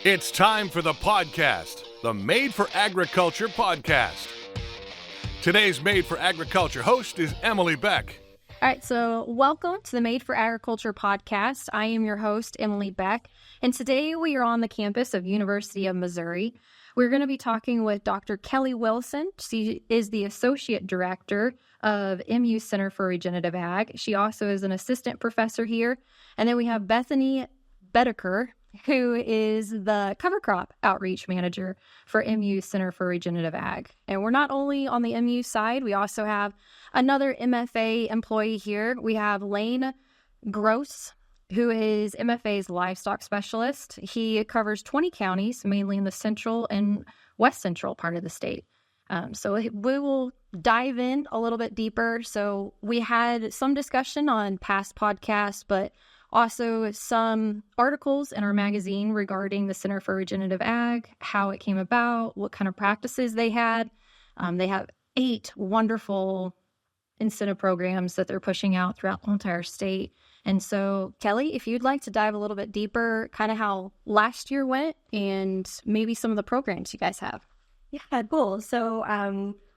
It's time for the podcast, the Made for Agriculture podcast. Today's Made for Agriculture host is Emily Beck. All right, so welcome to the Made for Agriculture podcast. I am your host, Emily Beck, and today we are on the campus of University of Missouri. We're going to be talking with Dr. Kelly Wilson. She is the Associate Director of MU Center for Regenerative Ag. She also is an assistant professor here. And then we have Bethany Bedeker, who is the cover crop outreach manager for MU Center for Regenerative Ag. And we're not only on the MU side, we also have another MFA employee here. We have Lane Groce, who is MFA's livestock specialist. He covers 20 counties, mainly in the central and west central part of the state. So we will dive in a little bit deeper. So we had some discussion on past podcasts, but also some articles in our magazine regarding the Center for Regenerative Ag, how it came about, what kind of practices they had. They have 8 wonderful incentive programs that they're pushing out throughout the entire state. And so, Kelly, if you'd like to dive a little bit deeper, kind of how last year went and maybe some of the programs you guys have. Yeah, cool. So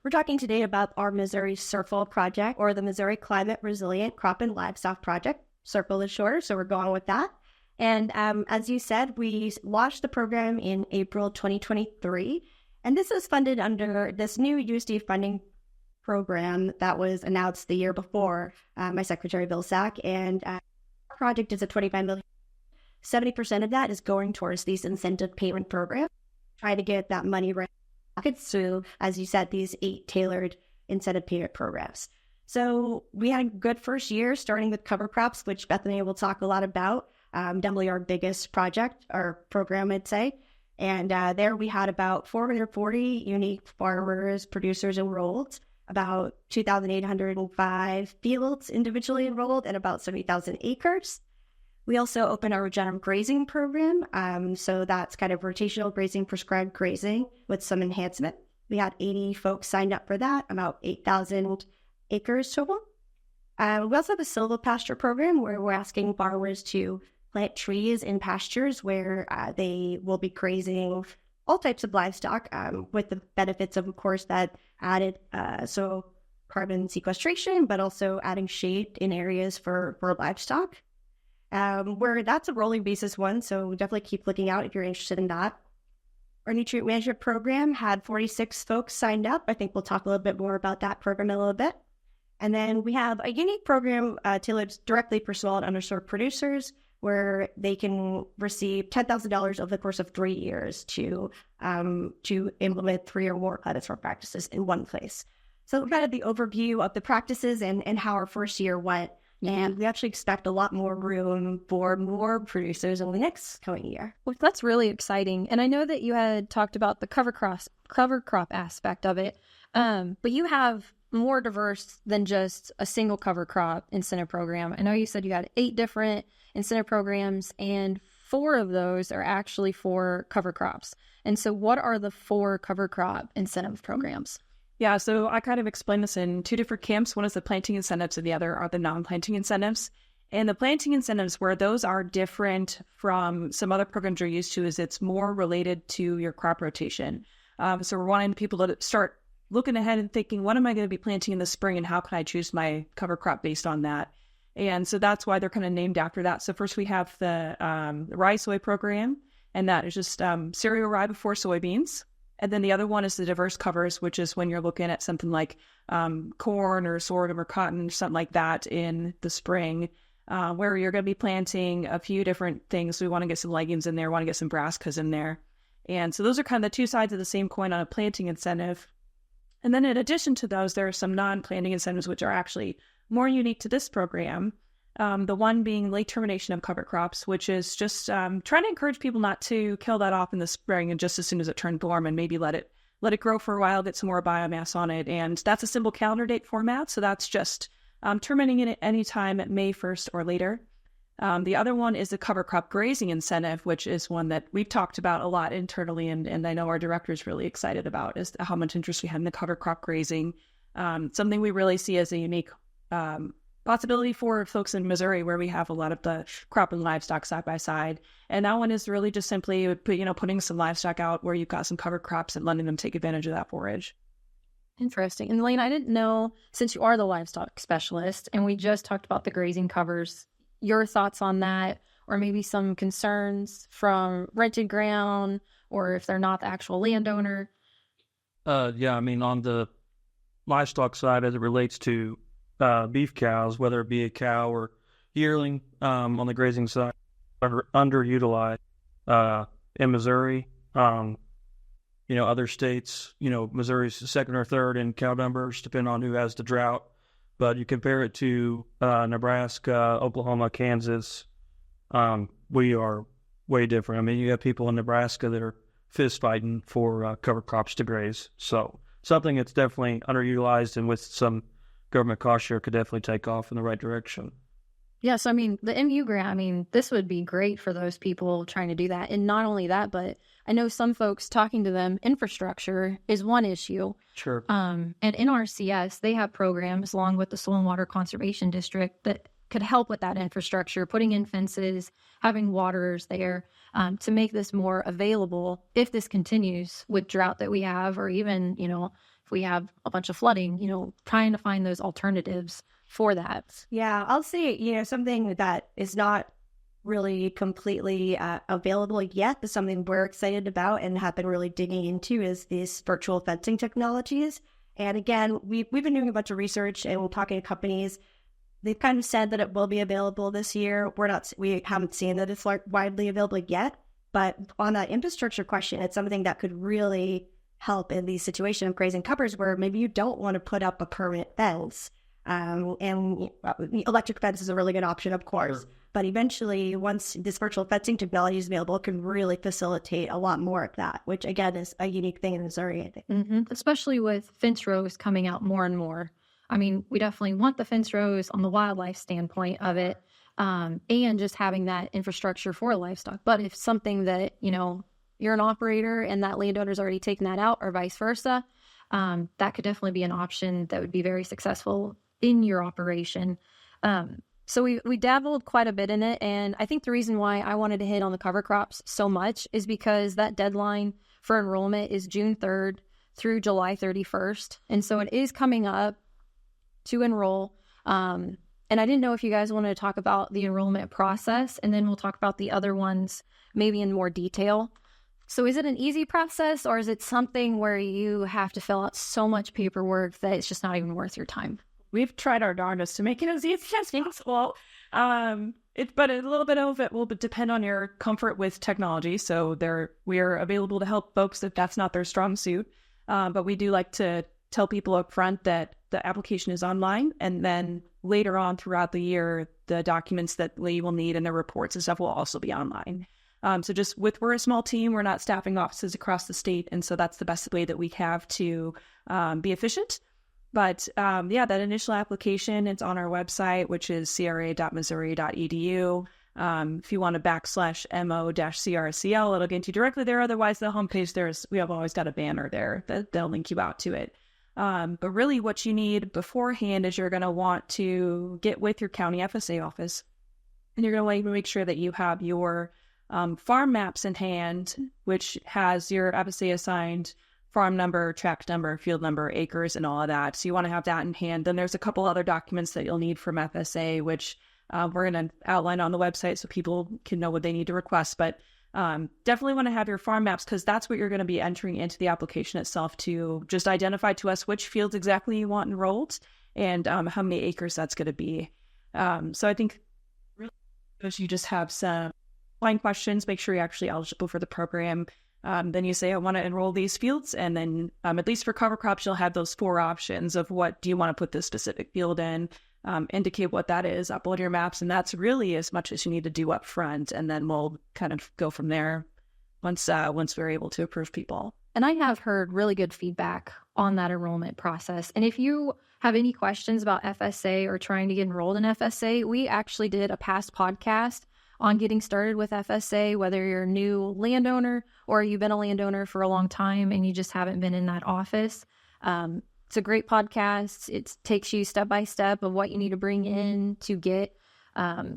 we're talking today about our Missouri CIRCLE project, or the Missouri Climate Resilient Crop and Livestock Project. CIRCLE is shorter, so we're going with that. And as you said, we launched the program in April 2023. And this is funded under this new USDA funding program that was announced the year before by Secretary Vilsack. And our project is a $25 million. 70% of that is going towards these incentive payment programs, trying to get that money right through, as you said, these 8 tailored incentive payment programs. So we had a good first year, starting with cover crops, which Bethany will talk a lot about. Definitely our biggest project or program, I'd say. And there we had about 440 unique farmers, producers enrolled, about 2,805 fields individually enrolled, and about 70,000 acres. We also opened our Regenerative Grazing program. So that's kind of rotational grazing, prescribed grazing with some enhancement. We had 80 folks signed up for that, about 8,000 acres total. We also have a silvopasture program where we're asking farmers to plant trees in pastures where they will be grazing all types of livestock with the benefits of course, that added carbon sequestration, but also adding shade in areas for livestock. Where that's a rolling basis one, so definitely keep looking out if you're interested in that. Our nutrient management program had 46 folks signed up. I think we'll talk a little bit more about that program in a little bit. And then we have a unique program tailored directly for small and underserved producers, where they can receive $10,000 over the course of 3 years to implement 3 or more platform practices in one place. So kind of the overview of the practices and how our first year went. And we actually expect a lot more room for more producers in the next coming year. Well, that's really exciting. And I know that you had talked about the cover crop aspect of it, but you have more diverse than just a single cover crop incentive program. I know you said you had 8 different incentive programs, and 4 of those are actually for cover crops. And so what are the 4 cover crop incentive programs? Yeah, so I kind of explained this in 2 different camps. One is the planting incentives and the other are the non-planting incentives. And the planting incentives, where those are different from some other programs you're used to, is it's more related to your crop rotation. So we're wanting people to start looking ahead and thinking, what am I going to be planting in the spring and how can I choose my cover crop based on that? And so that's why they're kind of named after that. So first we have the rye soy program, and that is just cereal rye before soybeans. And then the other one is the diverse covers, which is when you're looking at something like corn or sorghum or cotton, something like that in the spring, where you're going to be planting a few different things. We want to get some legumes in there, want to get some brassicas in there. And so those are kind of the 2 sides of the same coin on a planting incentive. And then in addition to those, there are some non-planting incentives, which are actually more unique to this program. The one being late termination of cover crops, which is just trying to encourage people not to kill that off in the spring and just as soon as it turned warm, and maybe let it grow for a while, get some more biomass on it. And that's a simple calendar date format. So that's just terminating it at any time at May 1st or later. The other one is the cover crop grazing incentive, which is one that we've talked about a lot internally, and I know our director is really excited about, is how much interest we have in the cover crop grazing. Something we really see as a unique possibility for folks in Missouri where we have a lot of the crop and livestock side by side. And that one is really just simply, putting some livestock out where you've got some cover crops and letting them take advantage of that forage. Interesting. And Lane, I didn't know, since you are the livestock specialist and we just talked about the grazing covers, your thoughts on that, or maybe some concerns from rented ground, or if they're not the actual landowner. Yeah, I mean, on the livestock side, as it relates to beef cows, whether it be a cow or yearling, on the grazing side, are underutilized in Missouri. Other states, Missouri's second or third in cow numbers, depending on who has the drought. But you compare it to Nebraska, Oklahoma, Kansas, we are way different. I mean, you have people in Nebraska that are fist fighting for cover crops to graze. So something that's definitely underutilized, and with some government cost share could definitely take off in the right direction. Yes, I mean, the MU grant, this would be great for those people trying to do that. And not only that, but I know some folks, talking to them, infrastructure is one issue. Sure. And NRCS, they have programs along with the Soil and Water Conservation District that could help with that infrastructure, putting in fences, having waterers there, to make this more available if this continues with drought that we have, or even, if we have a bunch of flooding, trying to find those alternatives for that. Yeah, I'll say, something that is not really completely available yet, but something we're excited about and have been really digging into is these virtual fencing technologies. And again, we've been doing a bunch of research and we're talking to companies. They've kind of said that it will be available this year. We haven't seen that it's widely available yet, but on that infrastructure question, it's something that could really help in these situations of grazing covers where maybe you don't want to put up a permanent fence. And electric fence is a really good option, of course. Sure. But eventually, once this virtual fencing technology is available, it can really facilitate a lot more of that, which again is a unique thing in Missouri, I think. Mm-hmm. Especially with fence rows coming out more and more. We definitely want the fence rows on the wildlife standpoint of it, and just having that infrastructure for livestock. But if something that, you're an operator and that landowner's already taken that out, or vice versa, that could definitely be an option that would be very successful in your operation. So we dabbled quite a bit in it. And I think the reason why I wanted to hit on the cover crops so much is because that deadline for enrollment is June 3rd through July 31st. And so it is coming up to enroll. And I didn't know if you guys wanted to talk about the enrollment process, and then we'll talk about the other ones maybe in more detail. So is it an easy process, or is it something where you have to fill out so much paperwork that it's just not even worth your time? We've tried our darndest to make it as easy as possible. But a little bit of it will depend on your comfort with technology. So we are available to help folks if that's not their strong suit. But we do like to tell people up front that the application is online, and then later on throughout the year, the documents that you will need and the reports and stuff will also be online. So we're a small team, we're not staffing offices across the state. And so that's the best way that we have to be efficient. But that initial application, it's on our website, which is cra.missouri.edu. If you want to /mo-crcl, it'll get you directly there. Otherwise, the homepage, we have always got a banner there that'll link you out to it. But really what you need beforehand is you're going to want to get with your county FSA office, and you're going to make sure that you have your farm maps in hand, which has your FSA assigned farm number, tract number, field number, acres, and all of that. So you want to have that in hand. Then there's a couple other documents that you'll need from FSA, which we're going to outline on the website so people can know what they need to request. But definitely want to have your farm maps, because that's what you're going to be entering into the application itself to just identify to us which fields exactly you want enrolled and how many acres that's going to be. So I think really you just have some line questions, make sure you're actually eligible for the program. Then you say, I want to enroll these fields. And then at least for cover crops, you'll have those 4 options of what do you want to put this specific field in, indicate what that is, upload your maps. And that's really as much as you need to do up front. And then we'll kind of go from there once we're able to approve people. And I have heard really good feedback on that enrollment process. And if you have any questions about FSA or trying to get enrolled in FSA, we actually did a past podcast on getting started with FSA, whether you're a new landowner or you've been a landowner for a long time and you just haven't been in that office. it's a great podcast. It takes you step by step of what you need to bring in to get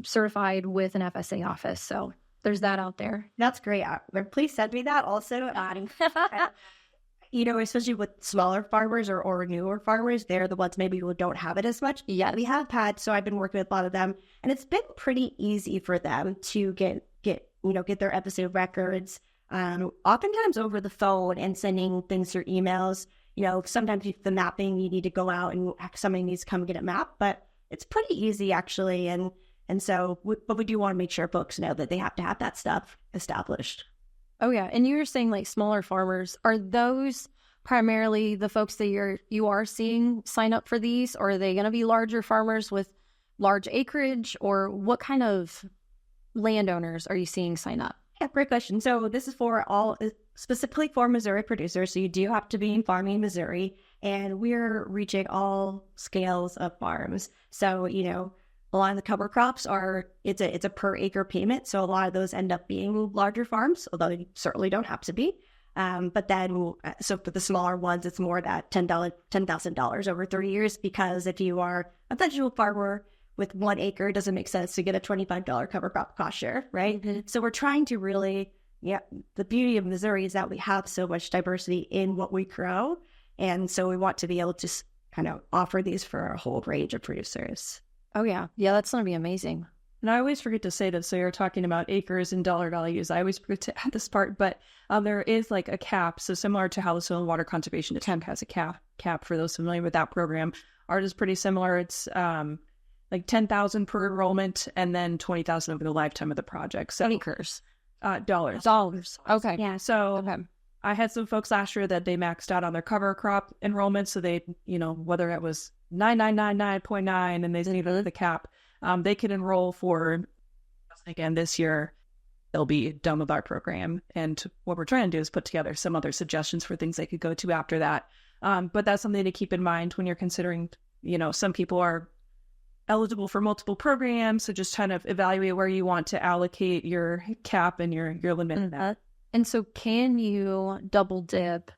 certified with an FSA office. So there's that out there. That's great. Please send me that also. Especially with smaller farmers or newer farmers, they're the ones maybe who don't have it as much. Yeah, we have had, so I've been working with a lot of them, and it's been pretty easy for them to get their episode records, oftentimes over the phone and sending things through emails. Sometimes with the mapping, you need to go out and somebody needs to come get a map, but it's pretty easy actually. But we do want to make sure folks know that they have to have that stuff established. Oh yeah, and you were saying like smaller farmers, are those primarily the folks that you are seeing sign up for these, or are they going to be larger farmers with large acreage, or what kind of landowners are you seeing sign up? Yeah, great question. So this is specifically for Missouri producers. So you do have to be in farming Missouri, and we're reaching all scales of farms. So, a lot of the cover crops it's a per acre payment. So a lot of those end up being larger farms, although they certainly don't have to be. But then, so for the smaller ones, it's more that $10,000 over 30 years, because if you are a vegetable farmer with 1 acre, it doesn't make sense to get a $25 cover crop cost share, right? Mm-hmm. So we're trying to really, the beauty of Missouri is that we have so much diversity in what we grow. And so we want to be able to kind of offer these for a whole range of producers. Oh, yeah. Yeah, that's going to be amazing. And I always forget to say this. So you're talking about acres and dollar values. I always forget to add this part, but there is like a cap. So similar to how the Soil and Water Conservation Attempt has a cap for those familiar with that program. Ours is pretty similar. It's like $10,000 per enrollment and then $20,000 over the lifetime of the project. So acres. Dollars. Okay. Yeah. So I had some folks last year that they maxed out on their cover crop enrollment. So they, whether it was 9999.9 and they didn't even hit the cap, they could enroll for, again, this year, they'll be done with our program. And what we're trying to do is put together some other suggestions for things they could go to after that. But that's something to keep in mind when you're considering, some people are eligible for multiple programs. So just kind of evaluate where you want to allocate your cap and your limit. Mm-hmm. And so can you double dip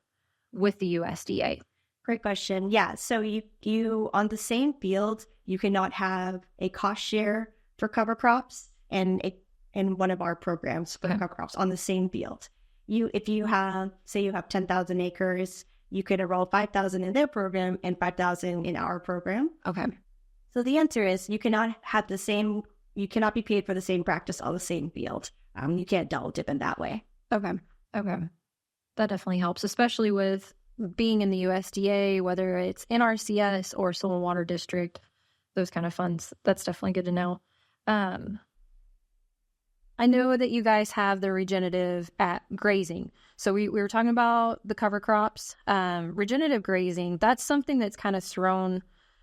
with the USDA? Great question. Yeah. So you on the same field, you cannot have a cost share for cover crops and in one of our programs for cover crops on the same field. If you have 10,000 acres, you could enroll 5,000 in their program and 5,000 in our program. Okay. So the answer is you cannot be paid for the same practice on the same field. You can't double dip in that way. Okay. That definitely helps, especially with being in the USDA, whether it's NRCS or Soil and Water District, those kind of funds. That's definitely good to know. I know that you guys have the regenerative grazing. So we were talking about the cover crops. Regenerative grazing, that's something that's kind of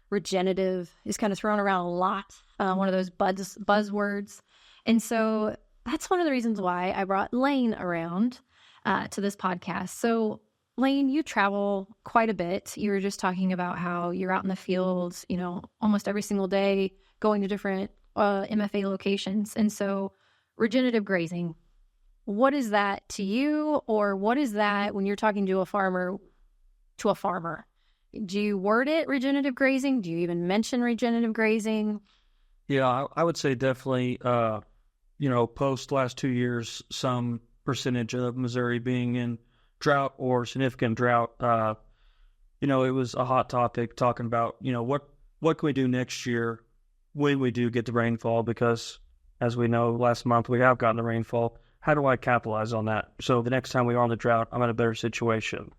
regenerative is kind of thrown around a lot. One of those buzzwords. And so that's one of the reasons why I brought Lane around to this podcast. So Lane, you travel quite a bit. You were just talking about how you're out in the fields, almost every single day, going to different MFA locations. And so regenerative grazing, what is that to you? Or what is that when you're talking to a farmer? Do you word it regenerative grazing? Do you even mention regenerative grazing? Yeah, I would say definitely, post last 2 years, some percentage of Missouri being in drought or significant drought. It was a hot topic talking about, what can we do next year when we do get the rainfall? Because as we know, last month we have gotten the rainfall. How do I capitalize on that? So the next time we are in the drought, I'm in a better situation.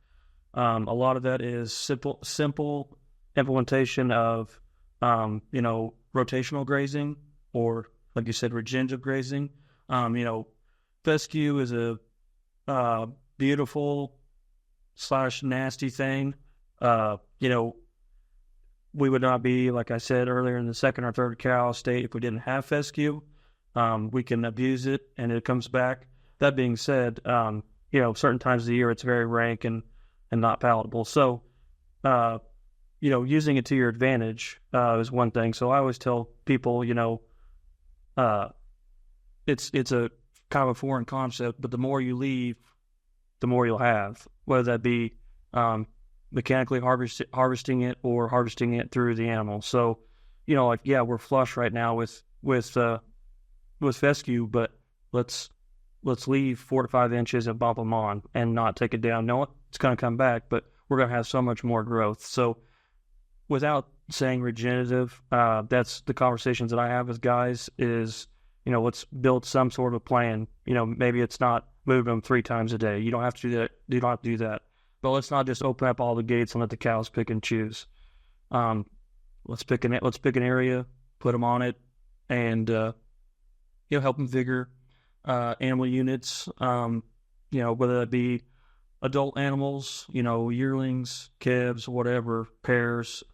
A lot of that is simple implementation of, rotational grazing, or like you said, regenerative grazing. Fescue is a beautiful / nasty thing. We would not be, like I said earlier, in the second or third cow state if we didn't have fescue. We can abuse it and it comes back. That being said, certain times of the year it's very rank and not palatable. So, using it to your advantage is one thing. So I always tell people, it's a kind of a foreign concept, but the more you leave, the more you'll have, whether that be mechanically harvesting it or harvesting it through the animal. So, we're flush right now with fescue, but let's leave 4 to 5 inches and bump them on and not take it down. No, it's going to come back, but we're going to have so much more growth. So without saying regenerative, that's the conversations that I have with guys is, let's build some sort of plan. Maybe it's not moving them 3 times a day. You don't have to do that. You don't have to do that. But let's not just open up all the gates and let the cows pick and choose. Let's pick an area, put them on it, and help them figure animal units. Whether that be adult animals, yearlings, calves, whatever, pairs,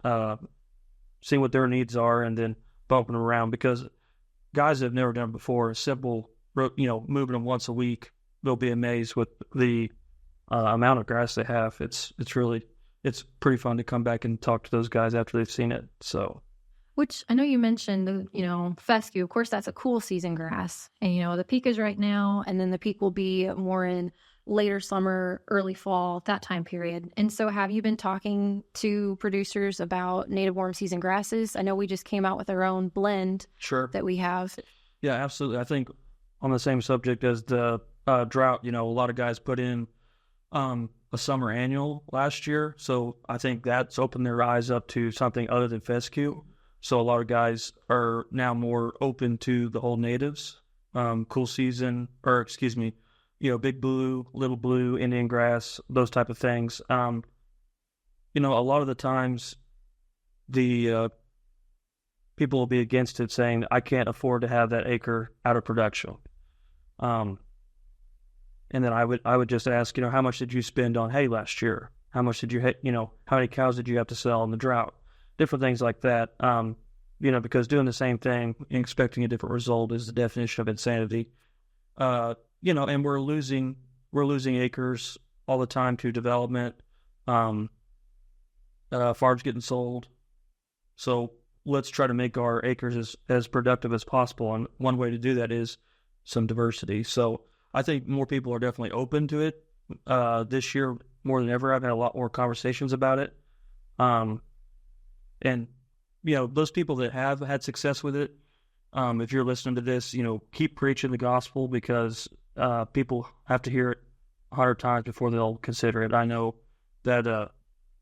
seeing what their needs are, and then bumping them around. Because guys that have never done it before, a simple, moving them once a week, they'll be amazed with the amount of grass they have. It's pretty fun to come back and talk to those guys after they've seen it. So, which I know you mentioned, fescue. Of course, that's a cool season grass, and the peak is right now, and then the peak will be more in later summer, early fall, that time period. And so, have you been talking to producers about native warm season grasses? I know we just came out with our own blend. Sure. That we have. Yeah, absolutely. I think on the same subject as the drought, a lot of guys put in a summer annual last year. So I think that's opened their eyes up to something other than fescue. So a lot of guys are now more open to the whole natives, cool season, big blue, little blue, Indian grass, those type of things. A lot of the times the people will be against it, saying, I can't afford to have that acre out of production. And then I would just ask, how much did you spend on hay last year? How much did you, how many cows did you have to sell in the drought? Different things like that. Because doing the same thing and expecting a different result is the definition of insanity. And we're losing acres all the time to development. Farms getting sold. So let's try to make our acres as productive as possible. And one way to do that is some diversity. So I think more people are definitely open to it this year more than ever. I've had a lot more conversations about it. And, those people that have had success with it, if you're listening to this, keep preaching the gospel, because people have to hear it 100 times before they'll consider it. I know that,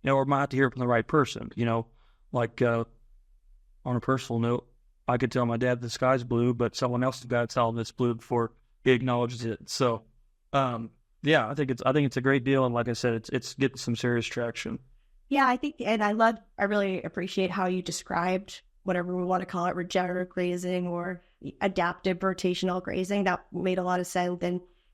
or might have to hear it from the right person, on a personal note, I could tell my dad the sky's blue, but someone else has got to tell him it's blue before he acknowledges it. So, I think it's a great deal. And like I said, it's getting some serious traction. Yeah, I think, and I really appreciate how you described whatever we want to call it, regenerative grazing or adaptive rotational grazing. That made a lot of sense.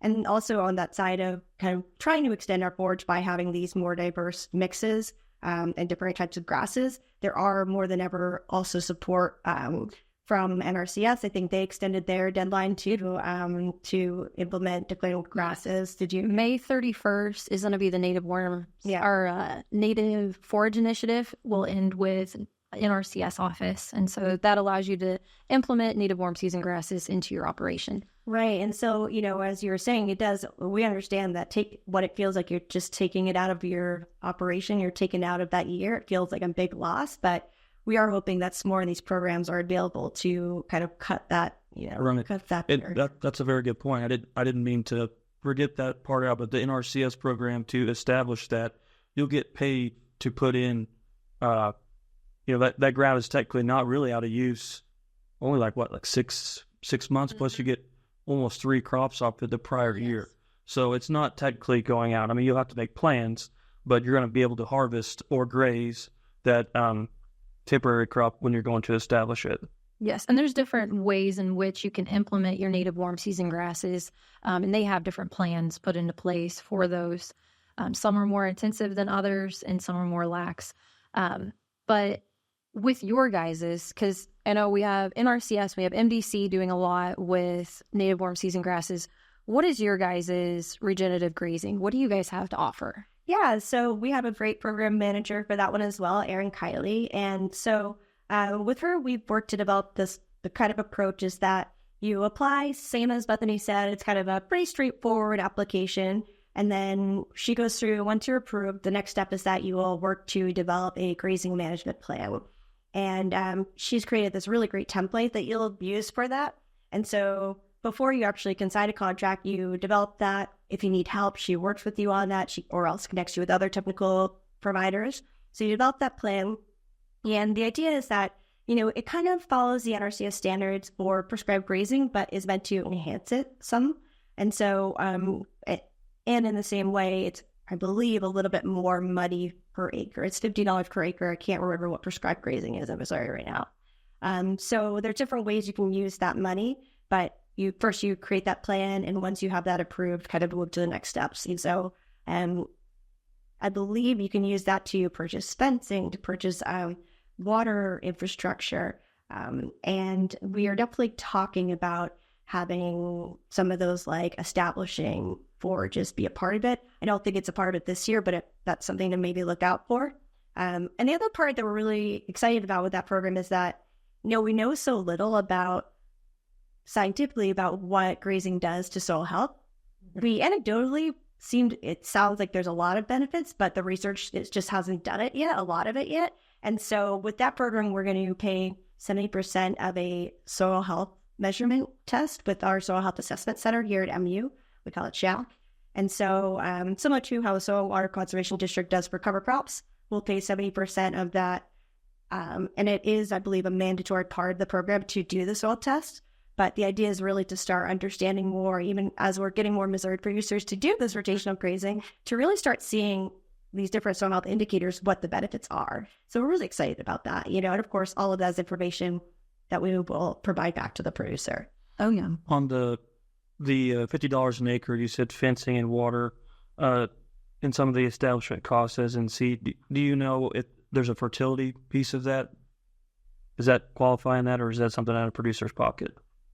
And also on that side of kind of trying to extend our forage by having these more diverse mixes and different types of grasses. There are more than ever also support from NRCS. I think they extended their deadline to implement declared grasses. Did you? May 31st is going to be the native worm. Yeah. Our native forage initiative will end with NRCS office. And so that allows you to implement native warm season grasses into your operation. Right. And so, as you were saying, we understand that what it feels like you're just taking it out of your operation, you're taking out of that year. It feels like a big loss, but we are hoping that some more of these programs are available to kind of cut that, cut that. That's a very good point. I didn't mean to forget that part out, but the NRCS program, to establish that you'll get paid to put in, that ground is technically not really out of use, only like 6 months, plus you get almost 3 crops off of the prior year. So it's not technically going out. I mean, you'll have to make plans, but you're going to be able to harvest or graze that temporary crop when you're going to establish it. Yes, and there's different ways in which you can implement your native warm season grasses, and they have different plans put into place for those. Some are more intensive than others, and some are more lax. But with your guys's, because I know we have NRCS, we have MDC doing a lot with native warm season grasses. What is your guys's regenerative grazing? What do you guys have to offer? Yeah, so we have a great program manager for that one as well, Erin Kiley. And so with her, we've worked to develop the kind of approach is that you apply, same as Bethany said, it's kind of a pretty straightforward application. And then she goes through, once you're approved, the next step is that you will work to develop a grazing management plan. And she's created this really great template that you'll use for that. And so before you actually can sign a contract, you develop that. If you need help, she works with you on that, or else connects you with other technical providers. So you develop that plan. And the idea is that, it kind of follows the NRCS standards for prescribed grazing, but is meant to enhance it some. And so, and in the same way, it's, I believe, a little bit more money per acre. It's $50 per acre. I can't remember what prescribed grazing is in Missouri right now. So there are different ways you can use that money, but you create that plan, and once you have that approved, kind of move to the next steps. And so, I believe you can use that to purchase fencing, to purchase water infrastructure, and we are definitely talking about having some of those, like establishing forages be a part of it. I don't think it's a part of it this year, but that's something to maybe look out for. And the other part that we're really excited about with that program is that, we know so little scientifically about what grazing does to soil health. We anecdotally it sounds like there's a lot of benefits, but the research just hasn't done it yet, a lot of it yet. And so with that program, we're going to pay 70% of a soil health measurement test with our Soil Health Assessment Center here at MU. We call it SHAC. And so similar to how the Soil Water Conservation District does for cover crops, we'll pay 70% of that. And it is, I believe, a mandatory part of the program to do the soil test. But the idea is really to start understanding more, even as we're getting more Missouri producers to do this rotational grazing, to really start seeing these different soil health indicators, what the benefits are. So we're really excited about that, and of course, all of that is information that we will provide back to the producer. Oh, yeah. On the $50 an acre, you said fencing and water, and some of the establishment costs as in seed. Do you know if there's a fertility piece of that? Is that qualifying that, or is that something out of producer's pocket?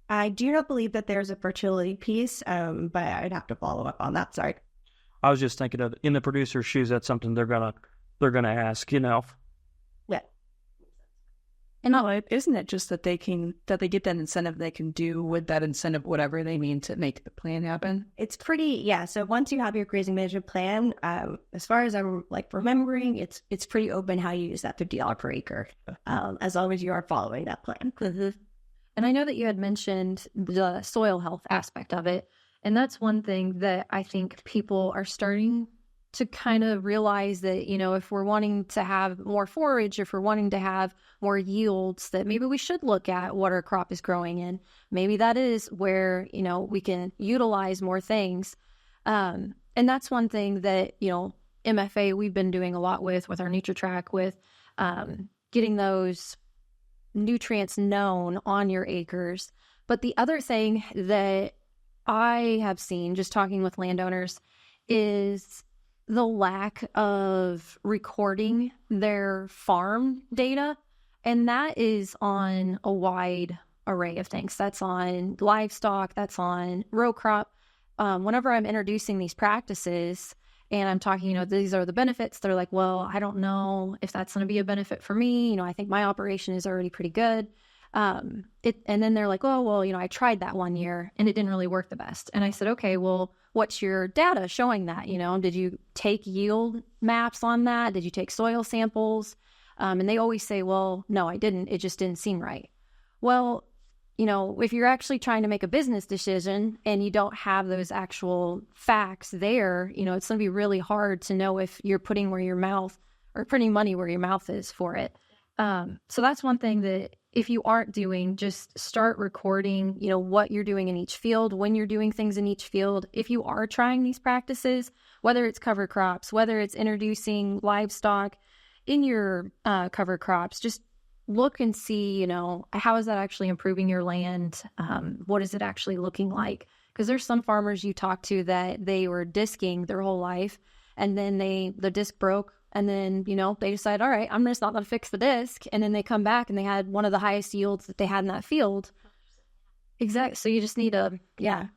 I do not believe that there's a fertility piece, but I'd have to follow up on that. Sorry. I was just thinking of in the producer's shoes. That's something they're gonna ask. Yeah. And isn't it just that they get that incentive, they can do with that incentive whatever they need to make the plan happen? It's so once you have your grazing management plan, as far as I'm remembering, it's pretty open how you use that $50 per acre, as long as you are following that plan. Mm-hmm. And I know that you had mentioned the soil health aspect of it. And that's one thing that I think people are starting to kind of realize that, if we're wanting to have more forage, if we're wanting to have more yields, that maybe we should look at what our crop is growing in. Maybe that is where, we can utilize more things. And that's one thing that, MFA, we've been doing a lot with our NutriTrack, with getting those nutrients known on your acres. But the other thing that I have seen just talking with landowners is the lack of recording their farm data. And that is on a wide array of things. That's on livestock, that's on row crop. Whenever I'm introducing these practices and I'm talking, these are the benefits, they're like, well, I don't know if that's going to be a benefit for me. I think my operation is already pretty good. And then they're like, oh, well, I tried that one year and it didn't really work the best. And I said, okay, well, what's your data showing that? Did you take yield maps on that? Did you take soil samples? And they always say, well, no, I didn't. It just didn't seem right. Well, if you're actually trying to make a business decision and you don't have those actual facts there, it's going to be really hard to know if you're putting money where your mouth is for it. So that's one thing that if you aren't doing, just start recording, what you're doing in each field, when you're doing things in each field. If you are trying these practices, whether it's cover crops, whether it's introducing livestock in your cover crops, just look and see, how is that actually improving your land? What is it actually looking like? Because there's some farmers you talk to that they were disking their whole life, and then the disc broke, and then, they decide, all right, I'm just not going to fix the disc. And then they come back and they had one of the highest yields that they had in that field. Exactly. So you just need to,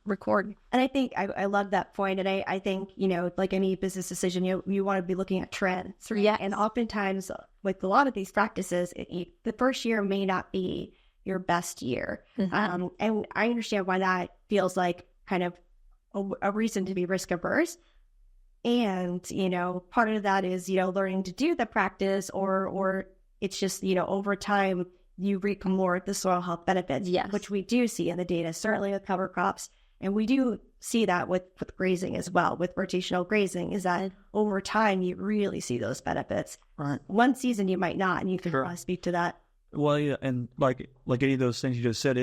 record. And I think I love that point. And I think, like any business decision, you want to be looking at trends. Right? Yeah. And oftentimes with a lot of these practices, the first year may not be your best year. Mm-hmm. And I understand why that feels like kind of a reason to be risk averse. And, part of that is, learning to do the practice or it's just, over time, you reap more of the soil health benefits, Yes. which we do see in the data, certainly with cover crops. And we do see that with grazing as well, with rotational grazing, is that over time, you really see those benefits. Right. One season, you might not, and you can Sure. speak to that. Well, yeah, and like any of those things you just said,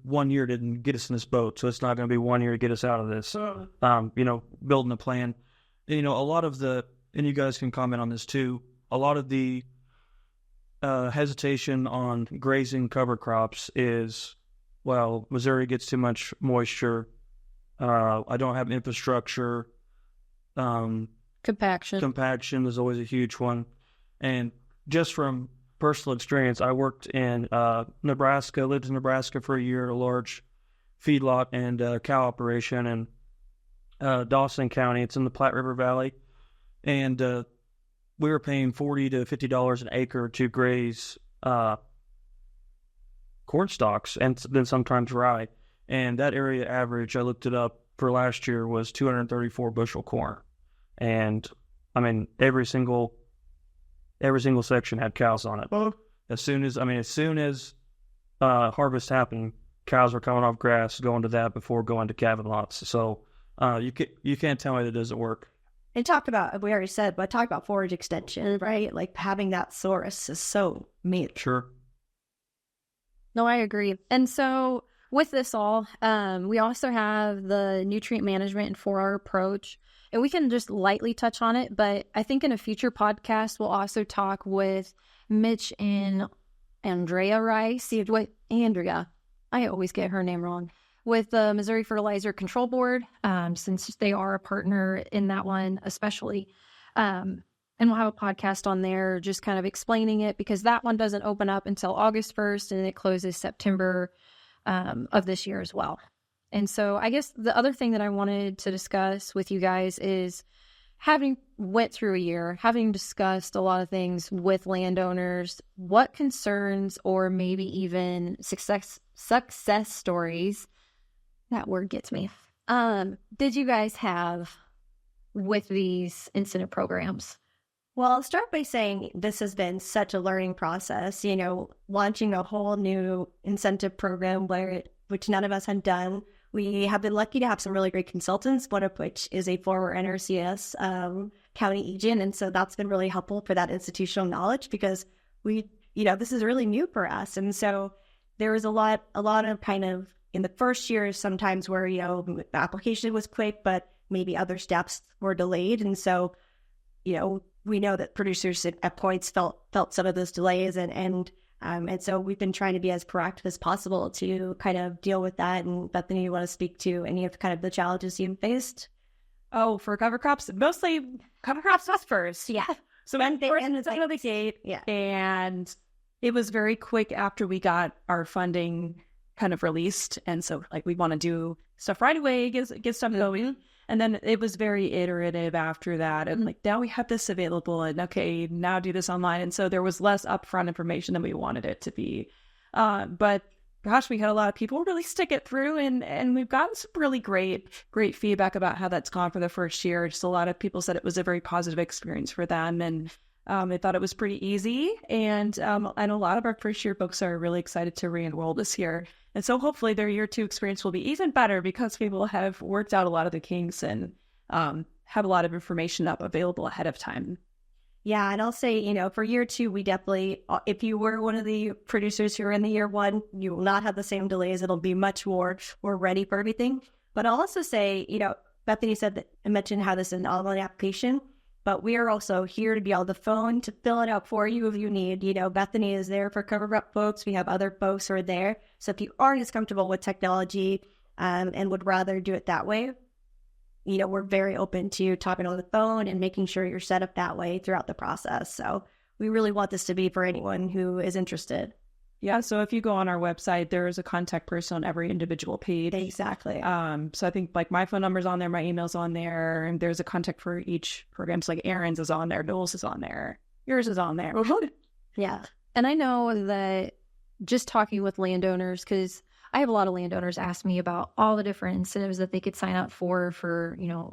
one year didn't get us in this boat, so it's not going to be 1 year to get us out of this. Building a plan. A lot of and you guys can comment on this too, a lot of the hesitation on grazing cover crops is, well, Missouri gets too much moisture. I don't have infrastructure. Compaction is always a huge one. And just from personal experience, I worked in Nebraska, lived in Nebraska for a year, a large feedlot and cow operation in Dawson County. It's in the Platte River Valley. And we were paying $40 to $50 an acre to graze corn stalks and then sometimes rye. And that area average, I looked it up for last year, was 234 bushel corn. And I mean, every single section had cows on it. As soon as harvest happened, cows were coming off grass, going to that before going to calving lots. So you can't tell me that it doesn't work. And we already said, but talk about forage extension, right? Like having that source is so major. Sure. No, I agree. And so with this all, we also have the nutrient management and 4R approach. And we can just lightly touch on it, but I think in a future podcast, we'll also talk with Mitch and Andrea Rice. Andrea, I always get her name wrong, with the Missouri Fertilizer Control Board, since they are a partner in that one especially. And we'll have a podcast on there just kind of explaining it, because that one doesn't open up until August 1st and it closes September of this year as well. And so I guess the other thing that I wanted to discuss with you guys is, having went through a year, having discussed a lot of things with landowners, what concerns or maybe even success stories, that word gets me, did you guys have with these incentive programs? Well, I'll start by saying this has been such a learning process, launching a whole new incentive program which none of us had done. We have been lucky to have some really great consultants, one of which is a former NRCS county agent. And so that's been really helpful for that institutional knowledge, because this is really new for us. And so there was a lot of kind of in the first year, sometimes where, the application was quick, but maybe other steps were delayed. And so, we know that producers at points felt some of those delays, and so we've been trying to be as proactive as possible to kind of deal with that. And Bethany, you want to speak to any of kind of the challenges you've faced? Oh, for cover crops, mostly cover crops was first. Yeah. So out of the gate. Yeah. And it was very quick after we got our funding kind of released. And so we want to do stuff right away, get stuff going. And then it was very iterative after that. And now we have this available, and okay, now do this online. And so there was less upfront information than we wanted it to be. But gosh, we had a lot of people really stick it through, and we've gotten some really great feedback about how that's gone for the first year. Just a lot of people said it was a very positive experience for them, and they thought it was pretty easy. And a lot of our first year folks are really excited to re-enroll this year. And so hopefully their year 2 experience will be even better, because we will have worked out a lot of the kinks and have a lot of information available ahead of time. Yeah, and I'll say, for year 2, we definitely, if you were one of the producers who are in the year 1, you will not have the same delays. It'll be much more, we're ready for everything. But I'll also say, Bethany said that, I mentioned how this is an online application, but we are also here to be on the phone to fill it out for you if you need. Bethany is there for cover crop folks. We have other folks who are there. So if you aren't as comfortable with technology and would rather do it that way, we're very open to talking on the phone and making sure you're set up that way throughout the process. So we really want this to be for anyone who is interested. Yeah, so if you go on our website, there is a contact person on every individual page. Exactly. So I think my phone number's on there, my email's on there, and there's a contact for each program. So Aaron's is on there, Noel's is on there, yours is on there. Yeah. And I know that just talking with landowners, because I have a lot of landowners ask me about all the different incentives that they could sign up for,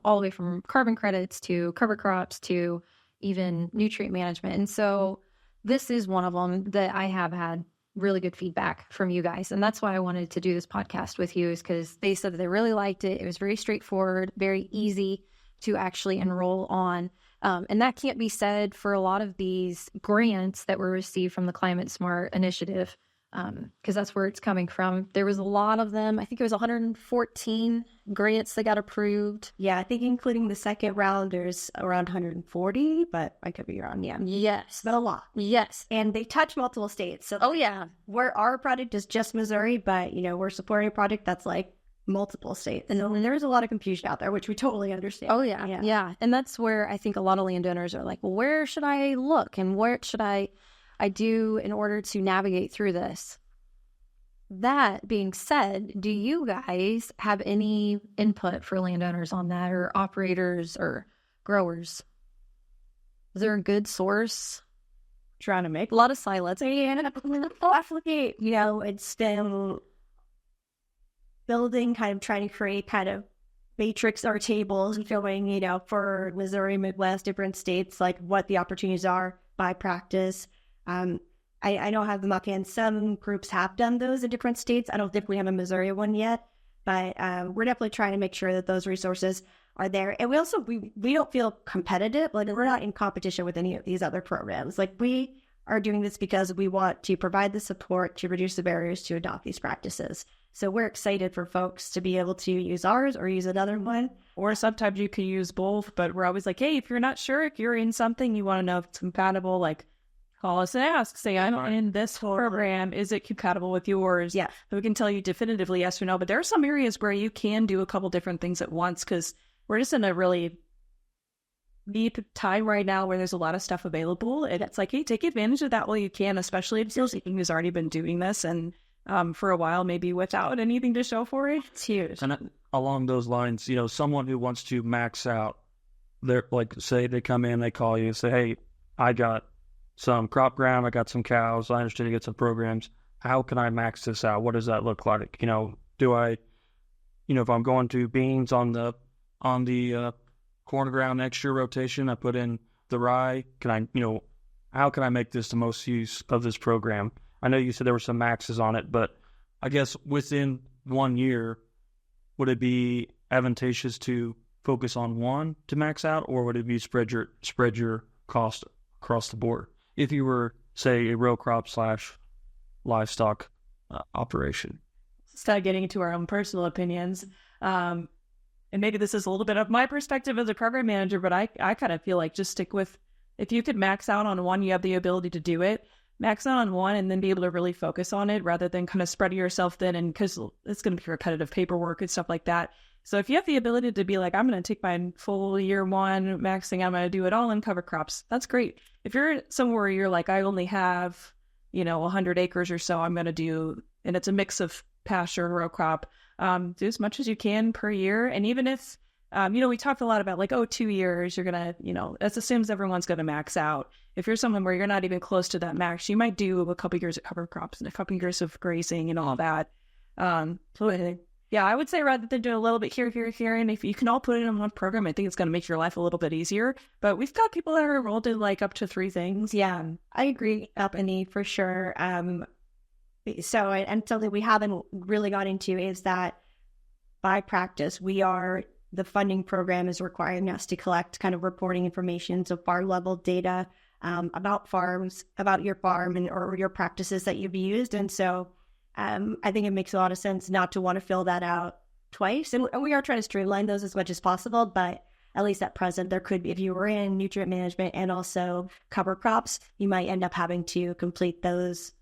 all the way from carbon credits to cover crops to even nutrient management. And so this is one of them that I have had really good feedback from you guys. And that's why I wanted to do this podcast with you, is because they said that they really liked it. It was very straightforward, very easy to actually enroll on. And that can't be said for a lot of these grants that were received from the Climate Smart Initiative, because that's where it's coming from. There was a lot of them. I think it was 114 grants that got approved. Yeah, I think including the second round, there's around 140, but I could be wrong. Yeah. Yes. But a lot. Yes. And they touch multiple states. So where our project is just Missouri, but, we're supporting a project that's like multiple states. And there's a lot of confusion out there, which we totally understand. Oh, yeah. Yeah. And that's where I think a lot of landowners are like, well, where should I look? And what should I do in order to navigate through this? That being said, do you guys have any input for landowners on that, or operators or growers? Is there a good source? Trying to make a lot of silence. Definitely, it's been building, kind of trying to create kind of matrix or tables and showing, for Missouri, Midwest, different states, like what the opportunities are by practice. I don't have them offhand. Some groups have done those in different states. I don't think we have a Missouri one yet, but we're definitely trying to make sure that those resources are there. And we also, we don't feel competitive. Like, we're not in competition with any of these other programs. Like, we are doing this because we want to provide the support to reduce the barriers to adopt these practices. So we're excited for folks to be able to use ours or use another one. Or sometimes you could use both, but we're always like, hey, if you're not sure, if you're in something, you want to know if it's compatible, like, call us and ask. Say, I'm in this program. Is it compatible with yours? Yeah. So we can tell you definitively yes or no. But there are some areas where you can do a couple different things at once, because we're just in a really deep time right now where there's a lot of stuff available. And it's like, hey, take advantage of that while you can, especially if you're someone who's already been doing this and for a while, maybe without anything to show for it. It's huge. And along those lines, someone who wants to max out, they're like, say they come in, they call you and say, hey, I got some crop ground, I got some cows, I understand you get some programs. How can I max this out? What does that look like? Do I, if I'm going to beans on the corn ground next year rotation, I put in the rye. Can I, how can I make this the most use of this program? I know you said there were some maxes on it, but I guess within 1 year, would it be advantageous to focus on one to max out, or would it be spread your cost across the board? If you were, say, a row crop / livestock operation. Start getting into our own personal opinions. And maybe this is a little bit of my perspective as a program manager, but I kind of feel like just stick with, if you could max out on one, you have the ability to do it. Max out on one and then be able to really focus on it rather than kind of spreading yourself thin, and because it's going to be repetitive paperwork and stuff like that. So if you have the ability to be like, I'm going to take my full year one maxing, I'm going to do it all in cover crops, that's great. If you're somewhere where you're like, I only have, 100 acres or so, I'm going to do, and it's a mix of pasture and row crop, do as much as you can per year. And even if, we talked a lot about like, 2 years, you're going to, that assumes everyone's going to max out. If you're someone where you're not even close to that max, you might do a couple years of cover crops and a couple years of grazing and all that. Yeah, I would say rather than do a little bit here, and if you can all put it in one program, I think it's going to make your life a little bit easier. But we've got people that are enrolled in like up to 3 things. Yeah, I agree, Bethany, for sure. So, and something we haven't really got into is that by practice, the funding program is requiring us to collect kind of reporting information, so farm level data about farms, about your farm or your practices that you've used. And so I think it makes a lot of sense not to want to fill that out twice. And we are trying to streamline those as much as possible, but at least at present, there could be, if you were in nutrient management and also cover crops, you might end up having to complete those,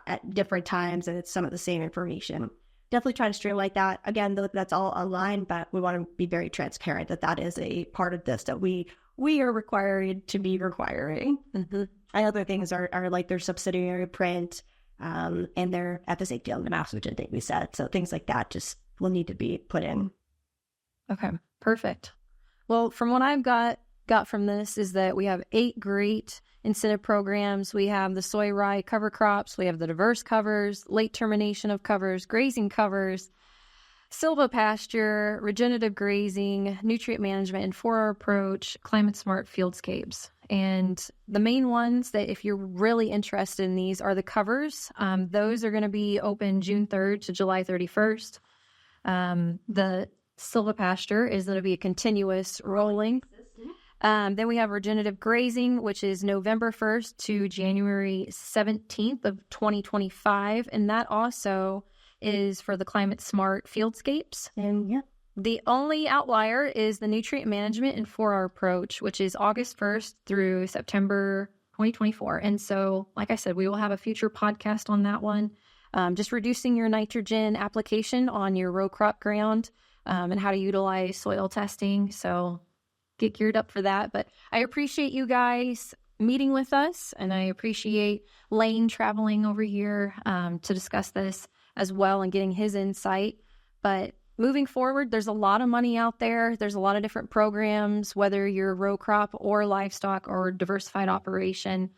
at different times, and it's some of the same information. Definitely try to streamline that. Again, that's all online, but we want to be very transparent that is a part of this that we are required to be requiring. Mm-hmm. And other things are like their subsidiary print, and their FSA deal in the maps, which I think we said. So things like that just will need to be put in. Okay, perfect. Well, from what I've got, got from this is that we have 8 great incentive programs. We have the soy rye cover crops, we have the diverse covers, late termination of covers, grazing covers, silvopasture, regenerative grazing, nutrient management, and 4R approach, climate smart fieldscapes. And the main ones that if you're really interested in these are the covers. Those are going to be open June 3rd to July 31st. The silvopasture is going to be a continuous rolling. Then we have regenerative grazing, which is November 1st to January 17th of 2025. And that also is for the climate smart fieldscapes. And yeah. The only outlier is the nutrient management and 4R approach, which is August 1st through September 2024. And so, like I said, we will have a future podcast on that one. Just reducing your nitrogen application on your row crop ground and how to utilize soil testing. So get geared up for that. But I appreciate you guys meeting with us, and I appreciate Lane traveling over here to discuss this as well and getting his insight. But moving forward, there's a lot of money out there. There's a lot of different programs, whether you're row crop or livestock or diversified operation.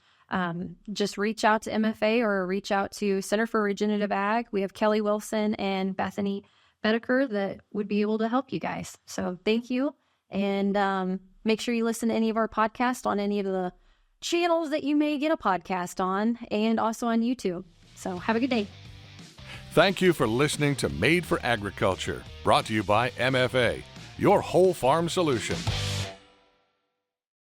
Just reach out to MFA or reach out to Center for Regenerative Ag. We have Kelly Wilson and Bethany Bedeker that would be able to help you guys. So thank you. And make sure you listen to any of our podcasts on any of the channels that you may get a podcast on, and also on YouTube. So have a good day. Thank you for listening to Made for Agriculture, brought to you by MFA, your whole farm solution.